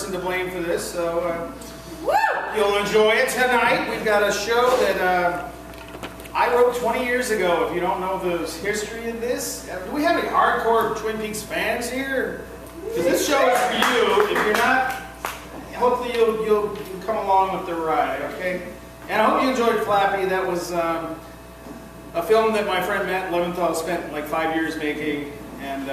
person to blame for this, so you'll enjoy it tonight. We've got a show that I wrote 20 years ago. If you don't know the history of this, do we have any hardcore Twin Peaks fans here? Because this show is for you. If you're not, hopefully you'll come along with the ride, okay? And I hope you enjoyed Flappy. That was a film that my friend Matt Leventhal spent like 5 years making, and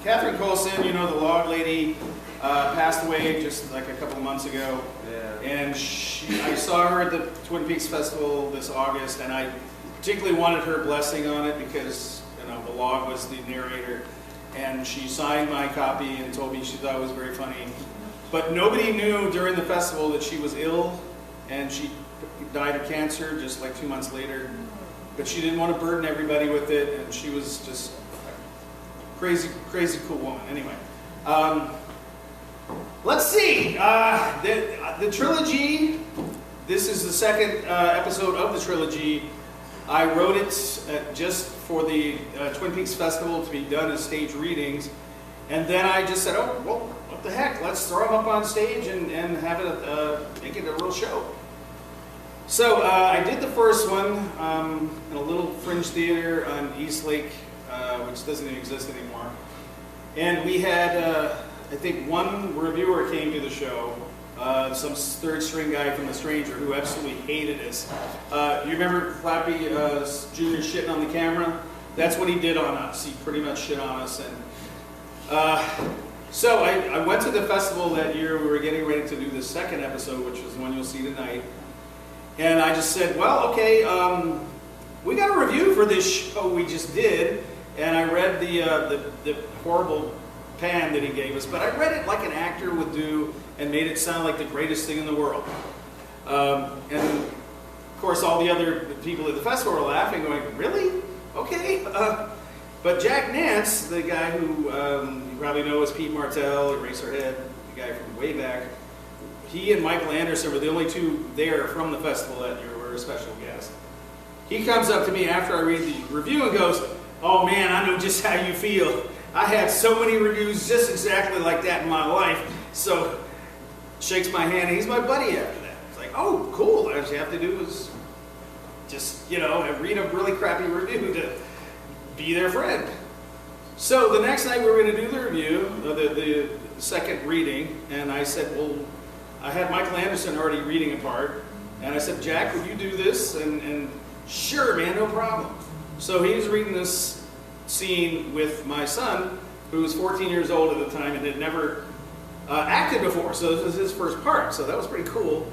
Catherine Coulson, you know, the log lady, passed away just like a couple of months ago. Yeah. And I saw her at the Twin Peaks Festival this August, and I particularly wanted her blessing on it because, you know, the log was the narrator. And she signed my copy and told me she thought it was very funny. But nobody knew during the festival that she was ill, and she died of cancer just like 2 months later. But she didn't want to burden everybody with it, and she was just a crazy, crazy cool woman. Anyway, let's see. The trilogy, this is the second episode of the trilogy. I wrote it just for the Twin Peaks Festival to be done as stage readings. And then I just said, oh, well, what the heck? Let's throw them up on stage and have it, make it a real show. So I did the first one in a little fringe theater on East Lake, which doesn't even exist anymore. And we had, I think, one reviewer came to the show, some third string guy from The Stranger who absolutely hated us. You remember Flappy Jr. shitting on the camera? That's what he did on us. He pretty much shit on us. And so I went to the festival that year. We were getting ready to do the second episode, which is the one you'll see tonight. And I just said, well, okay, we got a review for this show we just did. And I read the horrible pan that he gave us, but I read it like an actor would do and made it sound like the greatest thing in the world. And of course, all the other people at the festival were laughing, going, really? Okay. But Jack Nance, the guy who you probably know as Pete Martell, Eraserhead, the guy from way back, he and Michael Anderson were the only two there from the festival that year, were a special guest. He comes up to me after I read the review and goes, oh man, I know just how you feel. I had so many reviews just exactly like that in my life. So, shakes my hand, and he's my buddy after that. It's like, oh, cool. All you have to do is just, you know, read a really crappy review to be their friend. So the next night we were going to do the review, the second reading, and I said, well, I had Michael Anderson already reading a part, and I said, Jack, would you do this? And sure, man, no problem. So he was reading this scene with my son, who was 14 years old at the time and had never acted before, so this was his first part, so that was pretty cool.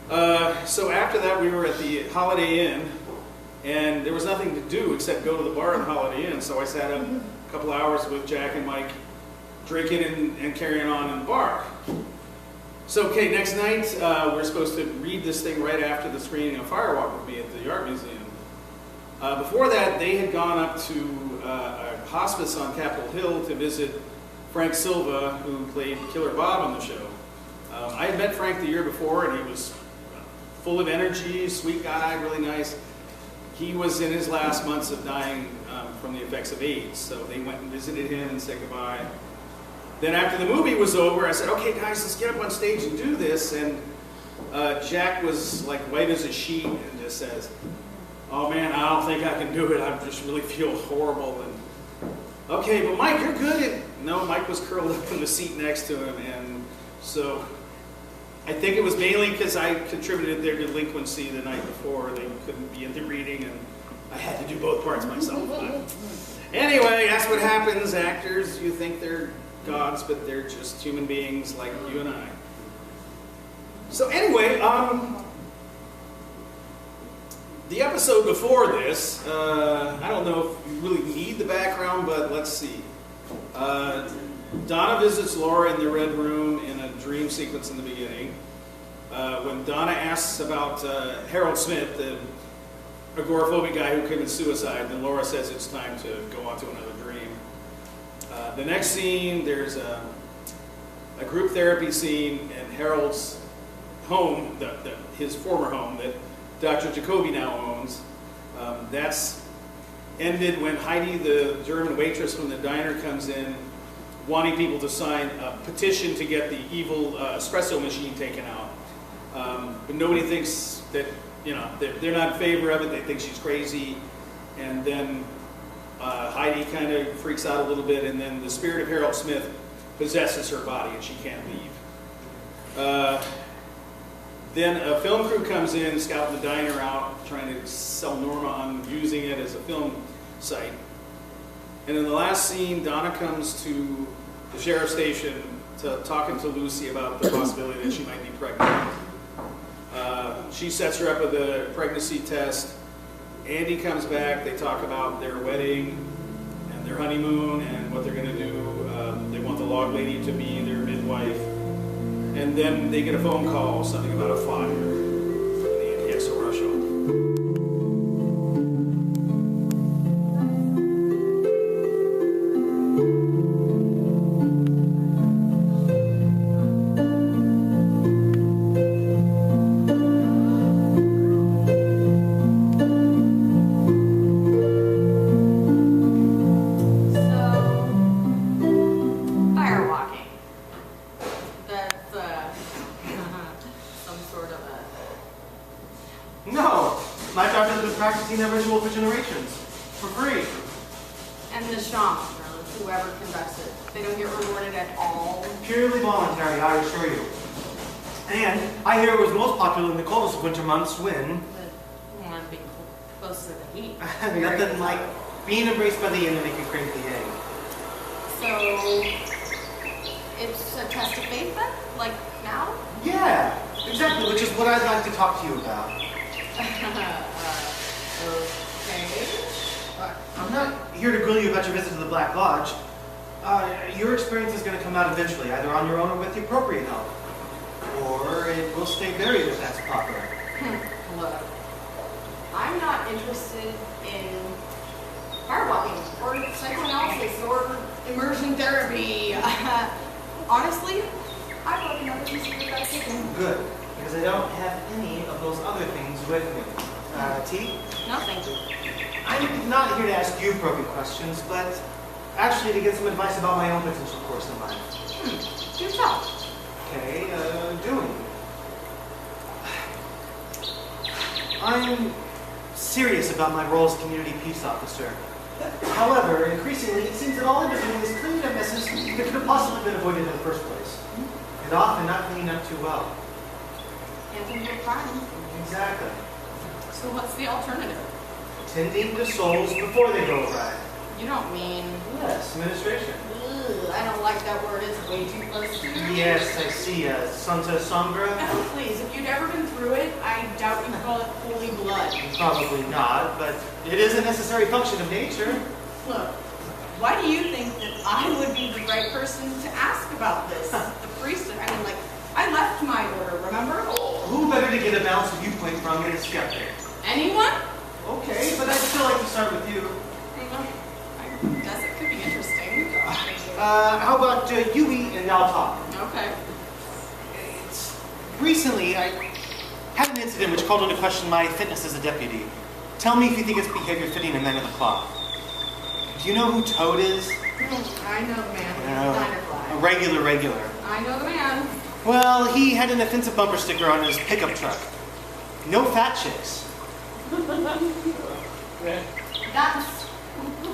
So after that, we were at the Holiday Inn, and there was nothing to do except go to the bar at the Holiday Inn, so I sat up a couple hours with Jack and Mike, drinking and carrying on in the bar. So, okay, next night, we're supposed to read this thing right after the screening of Firewalk with me at the Art Museum. Before that, they had gone up to a hospice on Capitol Hill to visit Frank Silva, who played Killer Bob on the show. I had met Frank the year before, and he was full of energy, sweet guy, really nice. He was in his last months of dying from the effects of AIDS, so they went and visited him and said goodbye. Then after the movie was over, I said, okay guys, let's get up on stage and do this. And Jack was like white as a sheet and just says, oh man, I don't think I can do it. I just really feel horrible. And okay, but Mike, you're good. No, Mike was curled up in the seat next to him. And so I think it was mainly because I contributed their delinquency the night before. They couldn't be in the reading, and I had to do both parts myself. But anyway, that's what happens. Actors, you think they're gods, but they're just human beings like you and I. So anyway, the episode before this, I don't know if you really need the background, but let's see. Donna visits Laura in the Red Room in a dream sequence in the beginning. When Donna asks about Harold Smith, the agoraphobic guy who committed suicide, then Laura says it's time to go on to another dream. The next scene, there's a group therapy scene in Harold's home, his former home that Dr. Jacoby now owns. That's ended when Heidi, the German waitress from the diner, comes in wanting people to sign a petition to get the evil espresso machine taken out. But nobody thinks that, they're not in favor of it. They think she's crazy. And then Heidi kind of freaks out a little bit, and then the spirit of Harold Smith possesses her body and she can't leave. Then a film crew comes in, scouting the diner out, trying to sell Norma on using it as a film site. And in the last scene, Donna comes to the sheriff's station talking to Lucy about the possibility that she might be pregnant. She sets her up with a pregnancy test. Andy comes back, they talk about their wedding and their honeymoon and what they're going to do. They want the log lady to be their midwife. And then they get a phone call, something about a fire in the Andy XOR show. Ritual for generations, for free. And the shaman, or whoever conducts it, they don't get rewarded at all? Purely voluntary, I assure you. And I hear it was most popular in the coldest of winter months when... But being close to the heat. Nothing like being embraced by the yin to make you crave the yang. So, it's a test of faith then? Like now? Yeah, exactly, which is what I'd like to talk to you about. Okay. I'm not here to grill you about your visit to the Black Lodge. Your experience is going to come out eventually, either on your own or with the appropriate help. Or it will stay buried if that's proper. Look, I'm not interested in firewalking or psychoanalysis or immersion therapy. Honestly, I'd like another piece of your guys' chicken. Good, because I don't have any of those other things with me. Tea? No, thank you. I'm not here to ask you probing questions, but actually to get some advice about my own potential course in life. Do tell. Okay, doing. I'm serious about my role as community peace officer. However, increasingly, it seems that all I'm doing is cleaning up messes that could have possibly been avoided in the first place. And often not cleaning up too well. Anti-crime. Exactly. So what's the alternative? Tending to souls before they go awry. You don't mean... Yes, administration. Ugh, I don't like that word. It's way too close to you. Yes, I see. Santa Sombra? Oh, please, if you'd ever been through it, I doubt you'd call it holy blood. Probably not, but it is a necessary function of nature. Look, why do you think that I would be the right person to ask about this? The priesthood, I mean, like, I left my order, remember? Who better to get a balanced viewpoint from than a skeptic? Anyone? Okay, but I'd still like to start with you. I guess it could be interesting. How about you eat and I'll talk? Okay. Recently, I had an incident which called into question my fitness as a deputy. Tell me if you think it's behavior fitting a man of the cloth. Do you know who Toad is? I know the man. He's a diner fly. A regular. I know the man. Well, he had an offensive bumper sticker on his pickup truck. No fat chicks. That's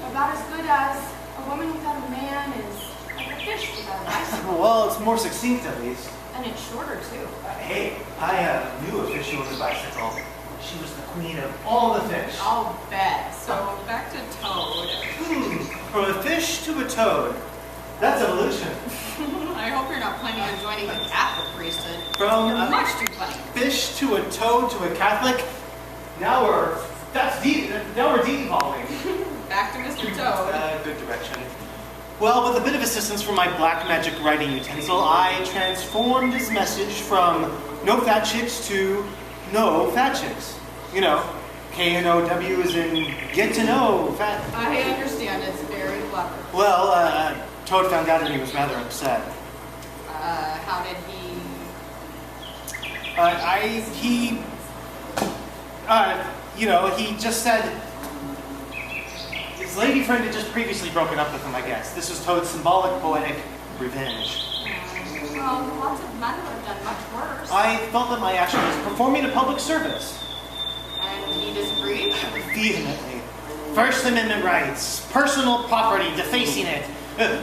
about as good as a woman without a man is like a fish without a bicycle. Well, it's more succinct at least. And it's shorter too. Hey, I knew a fish with a bicycle. She was the queen of all the fish. I'll bet. So back to Toad. From a fish to a toad. That's evolution. I hope you're not planning on joining the Catholic priesthood. From You're a much too funny. fish to a toad to a Catholic. Now we're de-evolving. Back to Mr. Toad. Good direction. Well, with a bit of assistance from my black magic writing utensil, I transformed his message from no fat chicks to no fat chicks. You know, K-N-O-W is in get to know fat. I understand. It's very clever. Well, Toad found out and he was rather upset. How did he... He just said, His lady friend had just previously broken up with him, I guess. This was Toad's symbolic, poetic revenge. Well, lots of men would have done much worse. I felt that my action was performing a public service. And he disagreed? Vehemently. First Amendment rights, personal property, defacing it,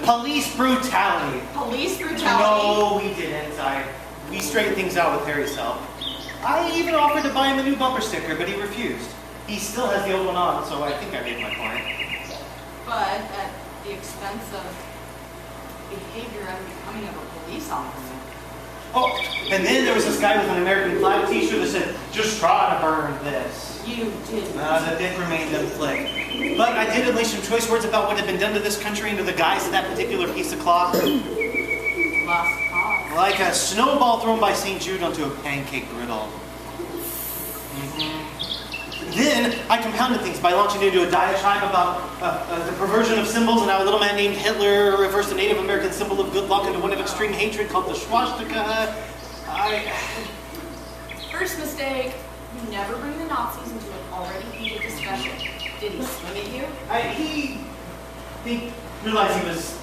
police brutality. Police brutality? No, we didn't. We straightened things out with Harry's help. I even offered to buy him a new bumper sticker, but he refused. He still has the old one on, so I think I made my point. But at the expense of behavior unbecoming of a police officer. Oh, and then there was this guy with an American flag t-shirt that said, "Just try to burn this." You didn't. That did remain unflicked. But I did unleash some choice words about what had been done to this country under the guise of that particular piece of cloth. Lost cause. Like a snowball thrown by St. Jude onto a pancake griddle. Then I compounded things by launching into a diatribe about the perversion of symbols and how a little man named Hitler reversed a Native American symbol of good luck into one of extreme hatred called the swastika. First mistake, you never bring the Nazis into an already heated discussion. Did he swing at you? He realized he was,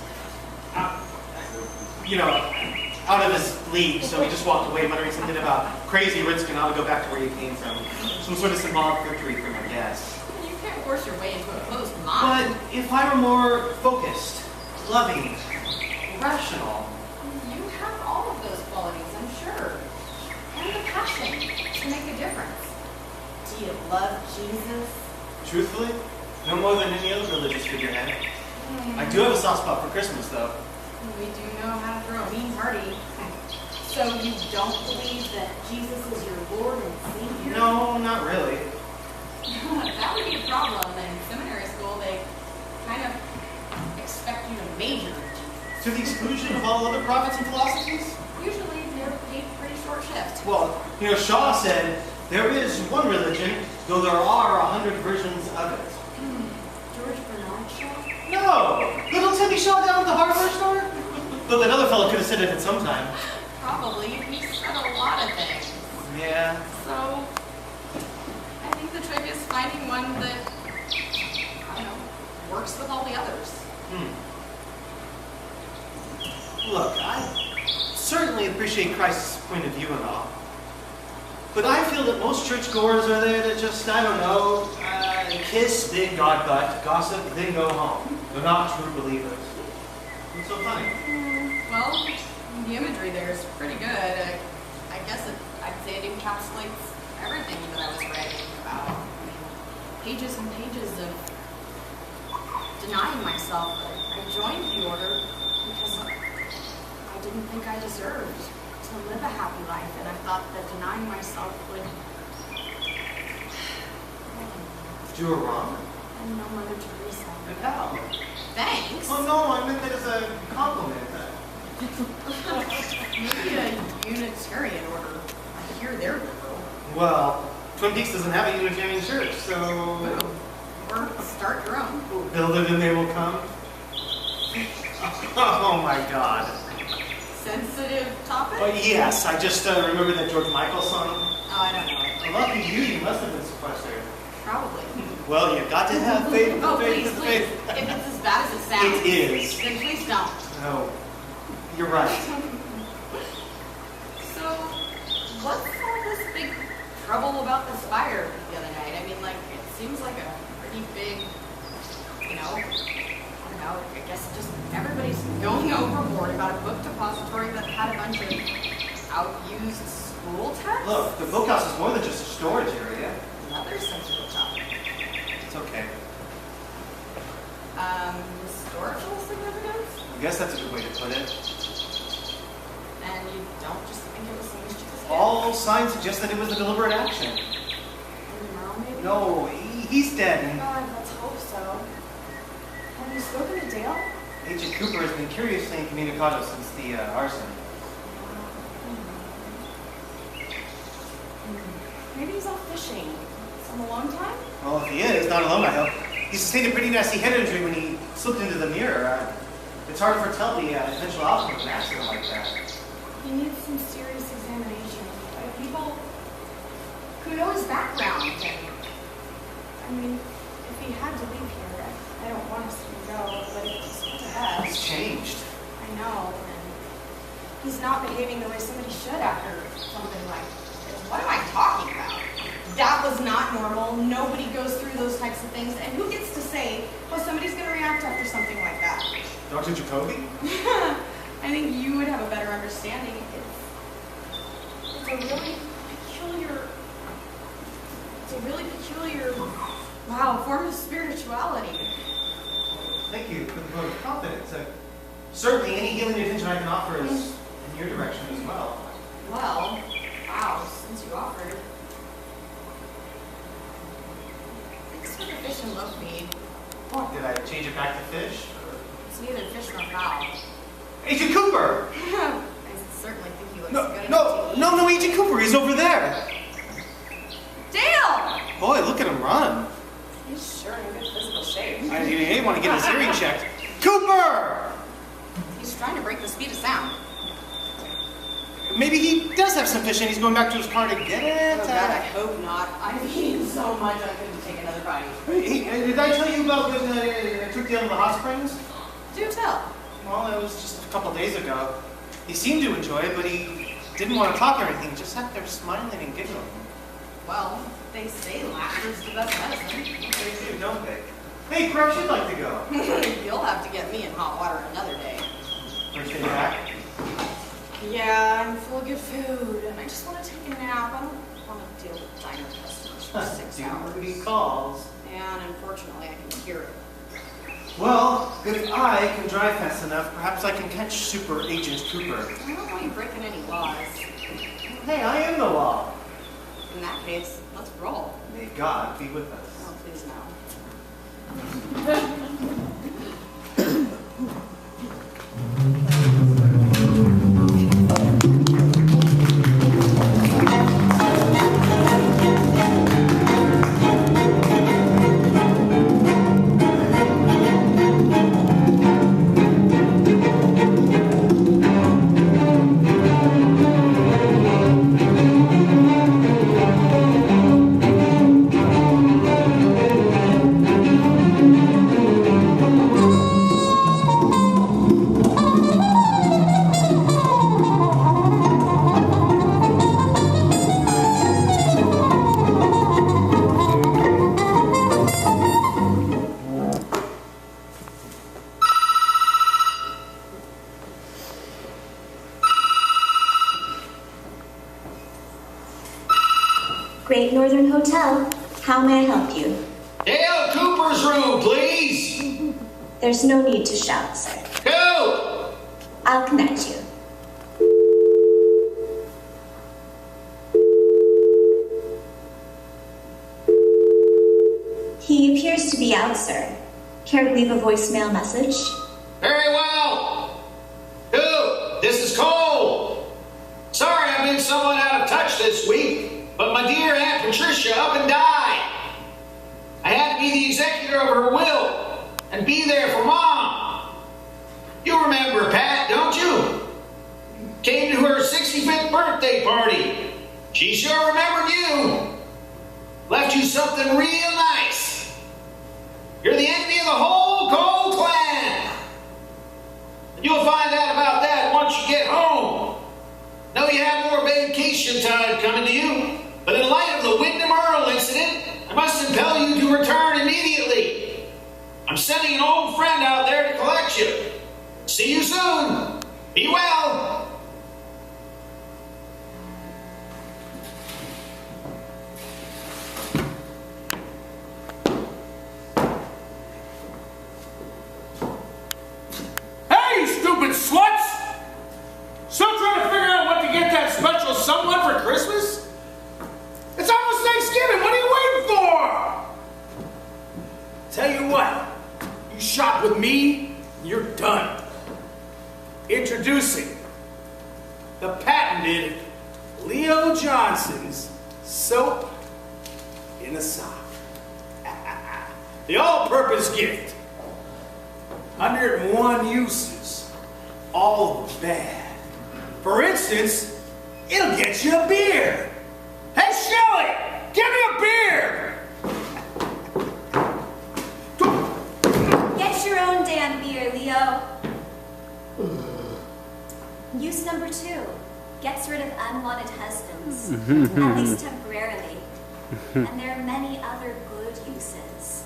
out of his league, so he just walked away, muttering something about crazy Ritzkin ought to go back to where you came from. Some sort of symbolic victory for him, I guess. You can't force your way into a closed mind. But if I were more focused, loving, rational. You have all of those qualities, I'm sure. And the passion to make a difference. Do you love Jesus? Truthfully, no more than any other religious figurehead. I do have a soft spot for Christmas, though. We do know how to throw a mean party. So you don't believe that Jesus is your Lord and Savior? No, not really. That would be a problem. In seminary school, they kind of expect you to major in Jesus. To the exclusion of all other prophets and philosophies? Usually, they're paid pretty short shift. Well, Shaw said, there is one religion, though there are 100 versions of it. George Bernard Shaw? No! Little Timmy Shaw down at the hardware store? Though that other fellow could have said it at some time. Probably. He said a lot of things. Yeah. So, I think the trick is finding one that, I don't know, works with all the others. Look, I certainly appreciate Christ's point of view and all. But I feel that most churchgoers are there to just, kiss, big God butt, gossip, then go home. They're not true believers. What's so funny? Well, the imagery there is pretty good. I guess I'd say it encapsulates everything that I was writing about. Pages and pages of denying myself. I joined the order because I didn't think I deserved to live a happy life, and I thought that denying myself would... You were wrong. I'm no Mother Teresa. And how? Thanks. Well, no, I meant that as a compliment. Maybe a Unitarian order. I hear they're liberal. Well, Twin Peaks doesn't have a Unitarian church, so... Or start your own. Build it and they will come. Oh my God. Sensitive topic? Well, yes, I just remembered that George Michael song. Oh, I don't know. Lucky you must have been sequestered. Probably. Well, you got to have faith in the Oh, faith please, in the please. faith. If it's as bad as it sounds, It is. then please don't. No, you're right. So, what's all this big trouble about the spire the other night? I mean, it seems like a pretty big, I don't know, I guess just everybody's going overboard about a book depository that had a bunch of out-used school texts? Look, the bookhouse is more than just a storage area. Another sensitive topic. It's okay. Historical significance? I guess that's a good way to put it. And you don't just think it was some mischievous kid? All signs suggest that it was a deliberate action. And Merle, maybe? No, he's dead. And God, let's hope so. Have you spoken to Dale? Agent Cooper has been curiously incommunicado since the arson. Maybe he's off fishing. Some a long time? Well, if he is, not alone, I hope. He sustained a pretty nasty head injury when he slipped into the mirror. It's hard to foretell the eventual outcome of an accident like that. He needs some serious examination by people who know his background. And, I mean, if he had to leave here, I don't want to see him go, but it's just the best. He's changed. I know, and he's not behaving the way somebody should after something like this. What am I talking about? That was not normal. Nobody goes through those types of things. And who gets to say how somebody's going to react after something like that? Dr. Jacoby? I think you would have a better understanding. It's a really peculiar, wow, form of spirituality. Thank you for the vote of confidence. Certainly, any healing attention I can offer is in your direction as well. Well, wow, since you offered. Thanks for the fish and loaf mead. What, did I change it back to fish? It's neither fish nor fowl. Agent Cooper! I certainly think he looks good. No, Agent Cooper, he's over there. Dale! Boy, look at him run. He's sure in good physical shape. I may want to get his hearing checked. Cooper! He's trying to break the speed of sound. Maybe he does have some fish and he's going back to his car to get it. Oh God, I hope not. I've eaten so much I couldn't take another bite. Hey, did I tell you about when I took Dale to the hot springs? Do tell. Well, it was just a couple days ago. He seemed to enjoy it, but he didn't want to talk or anything. Just sat there smiling and giggling. Well, they say laughter's the best medicine. They do, don't they? Hey, perhaps you'd like to go. You'll have to get me in hot water another day. First day back? Yeah, I'm full of good food, and I just want to take a nap. I don't want to deal with diner customers for 6 hours. Duty calls. And unfortunately, I can hear it. Well, if I can drive fast enough, perhaps I can catch Super Agent Cooper. I don't want you breaking any laws. Hey, I am the law. In that case, let's roll. May God be with us. Oh, please no. Great Northern Hotel. How may I help you? Dale Cooper's room, please. There's no need to shout, sir. Go! I'll connect you. He appears to be out, sir. Care to leave a voicemail message? Very well. Who? This is Cole. Sorry I've been somewhat out of touch this week, but my dear Aunt Patricia up and died. I had to be the executor of her will and be there for Mom. You remember Pat, don't you? Came to her 65th birthday party. She sure remembered you. Left you something real nice. You're the envy of the whole Cole clan. And you'll find out about that once you get home. Know you have more vacation time coming to you, but in light of the Wyndham Earl incident, I must impel you to return immediately. I'm sending an old friend out there to collect you. See you soon. Be well. Hey, you stupid sluts! Still trying to figure out what to get that special someone for Christmas? It's almost Thanksgiving. What are you waiting for? Tell you what, you shop with me, you're done. Introducing the patented Leo Johnson's soap in a sock. The all-purpose gift. 101 uses, all bad. For instance, it'll get you a beer. Hey, Shelley, give me a beer. there, Leo. Use number 2. Gets rid of unwanted husbands, at least temporarily. And there are many other good uses.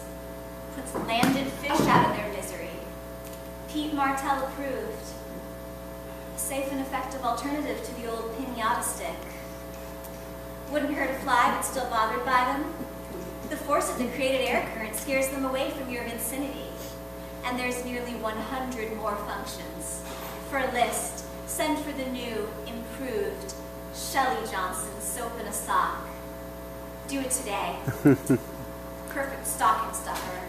Puts landed fish out of their misery. Pete Martell approved. A safe and effective alternative to the old pinata stick. Wouldn't hurt a fly, but still bothered by them. The force of the created air current scares them away from your vicinity. And there's nearly 100 more functions. For a list, send for the new, improved Shelly Johnson soap in a sock. Do it today. Perfect stocking stuffer.